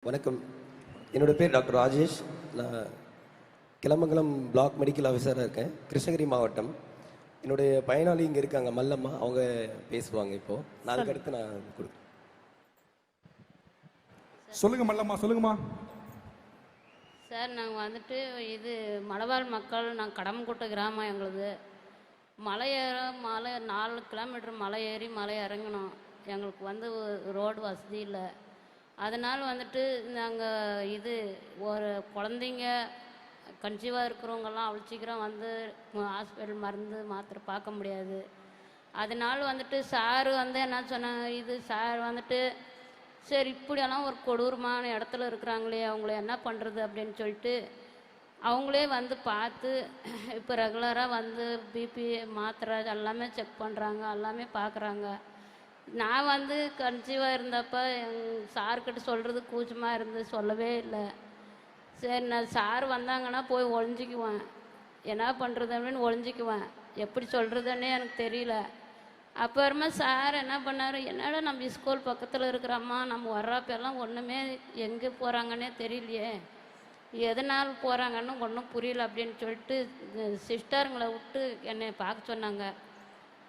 வணக்கம். என்னோட பேர் டாக்டர் ராஜேஷ். நான் கிளமங்கலம் பிளாக் மெடிக்கல் ஆஃபீஸராக இருக்கேன், கிருஷ்ணகிரி மாவட்டம். என்னுடைய பயனாளி இங்கே இருக்காங்க, மல்லம்மா. அவங்க பேசுவாங்க. இப்போது நான் அதுக்கடுத்து நான் கொடுக்குறேன். சொல்லுங்க மல்லம்மா, சொல்லுங்கம்மா. சார், நாங்கள் வந்துட்டு இது மலைவாழ் மக்கள். நாங்கள் கடம்புக்கோட்டை கிராமம். எங்களுது மலை 4 கிலோமீட்டர் மலை ஏறி மலை இறங்கணும். எங்களுக்கு வந்து ரோடு வசதி இல்லை. அதனால் வந்துட்டு நாங்கள் இது ஒரு குழந்தைங்க கன்சீவாக இருக்கிறவங்கெல்லாம் அவ்வளோ சீக்கிரம் வந்து ஹாஸ்பிட்டல் மருந்து மாத்திரை பார்க்க முடியாது. அதனால் வந்துட்டு சார் வந்து என்ன சொன்னாங்க, இது சார் வந்துட்டு சரி இப்படியெல்லாம் ஒரு கொடூரமான இடத்துல இருக்கிறாங்களே, அவங்கள என்ன பண்ணுறது அப்படின்னு சொல்லிட்டு அவங்களே வந்து பார்த்து இப்போ ரெகுலராக வந்து பிபி மாத்திரை எல்லாமே செக் பண்ணுறாங்க, எல்லாமே பார்க்குறாங்க. நான் வந்து கன்சீவாக இருந்தப்போ சார்கிட்ட சொல்கிறது கூச்சமாக இருந்து சொல்லவே இல்லை. சரி, நான் சார் வந்தாங்கன்னா போய் ஒழிஞ்சிக்குவேன், என்ன பண்ணுறது அப்படின்னு ஒழிஞ்சிக்குவேன். எப்படி சொல்கிறதுன்னே எனக்கு தெரியல. அப்புறமா சார் என்ன பண்ணார், என்னடா நம்ம ஸ்கூல் பக்கத்தில் இருக்கிறோம்மா, நம்ம வர்றப்பெல்லாம் ஒன்றுமே எங்கே போகிறாங்கன்னே தெரியலையே, எதனால் போகிறாங்கன்னு ஒன்றும் புரியல அப்படின்னு சொல்லிட்டு சிஸ்டருங்களை விட்டு என்னை பார்க்க சொன்னாங்க.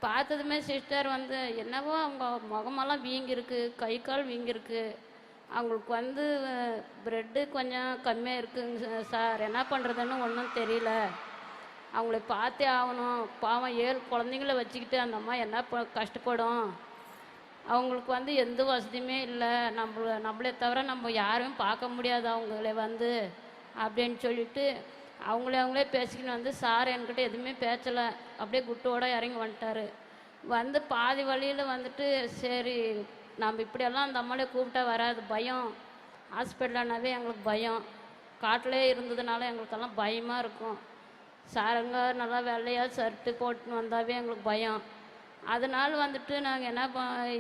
பார்த்ததுமே சிஸ்டர் வந்து என்னவோ அவங்க முகமெல்லாம் வீங்கிருக்கு, கை கால் வீங்கிருக்கு, அவங்களுக்கு வந்து ப்ரெட்டு கொஞ்சம் கம்மியாக இருக்குங்க சார், என்ன பண்ணுறதுன்னு ஒன்றும் தெரியல, அவங்கள பார்த்தே ஆகணும், பாவம் 7 குழந்தைங்கள வச்சுக்கிட்டு அந்த அம்மா என்ன கஷ்டப்படும், அவங்களுக்கு வந்து எந்த வசதியுமே இல்லை, நம்மளே தவிர நம்ம யாரும் பார்க்க முடியாது அவங்கள வந்து அப்படின்னு சொல்லிட்டு அவங்களே பேசிக்கின்னு வந்து சார் என்கிட்ட எதுவுமே பேசலை, அப்படியே குட்டோட இறங்கி வந்துட்டார். வந்து பாதி வழியில் வந்துட்டு சரி நம்ம இப்படியெல்லாம் அந்த அம்மாலே கூப்பிட்டா வராது, பயம், ஹாஸ்பிட்டல்னாவே எங்களுக்கு பயம், காட்டிலே இருந்ததுனால எங்களுக்கெல்லாம் பயமாக இருக்கும். சாருங்க நல்லா வெள்ளையாக ஷர்ட்டு போட்டுன்னு வந்தாவே எங்களுக்கு பயம். அதனால் வந்துட்டு நாங்கள் என்ன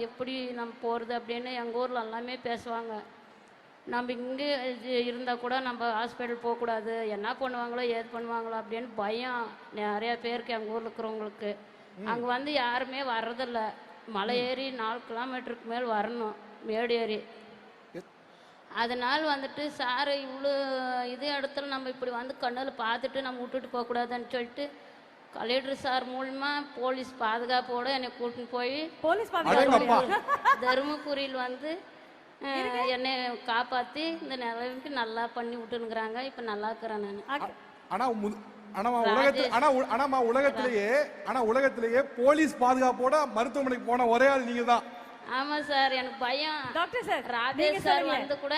எப்படி நம்ம போகிறது அப்படின்னு எங்கள் ஊரில் எல்லாமே பேசுவாங்க. நம்ம இங்கே இருந்தால் கூட நம்ம ஹாஸ்பிட்டல் போகக்கூடாது, என்ன பண்ணுவாங்களோ ஏது பண்ணுவாங்களோ அப்படின்னு பயம் நிறையா பேருக்கு எங்கள் ஊரில் இருக்கிறவங்களுக்கு. அங்கே வந்து யாருமே வர்றதில்ல, மலை ஏறி 4 கிலோமீட்டருக்கு மேல் வரணும், மேடு ஏறி. அதனால் வந்துட்டு சார் இவ்வளோ இது இடத்துல நம்ம இப்படி வந்து கண்ணில் பார்த்துட்டு நம்ம விட்டுட்டு போகக்கூடாதுன்னு சொல்லிட்டு கலெக்டர் சார் மூலமா போலீஸ் பாதுகாப்போடு என்னை கூட்டின்னு போய் தருமபுரியில் வந்து என்னை காப்பாற்றி இந்த நிலைமைக்கு நல்லா பண்ணி விட்டுனுங்கிறாங்க. இப்போ நல்லா இருக்கிறேன் நான். உலகத்திலேயே போலீஸ் பாதுகாப்போட மருத்துவமனைக்கு போன ஒரே ஆள் நீங்க தான். ஆமா சார், எனக்கு பயம். டாக்டர் சார், ராஜேஷ் சார் வந்து கூட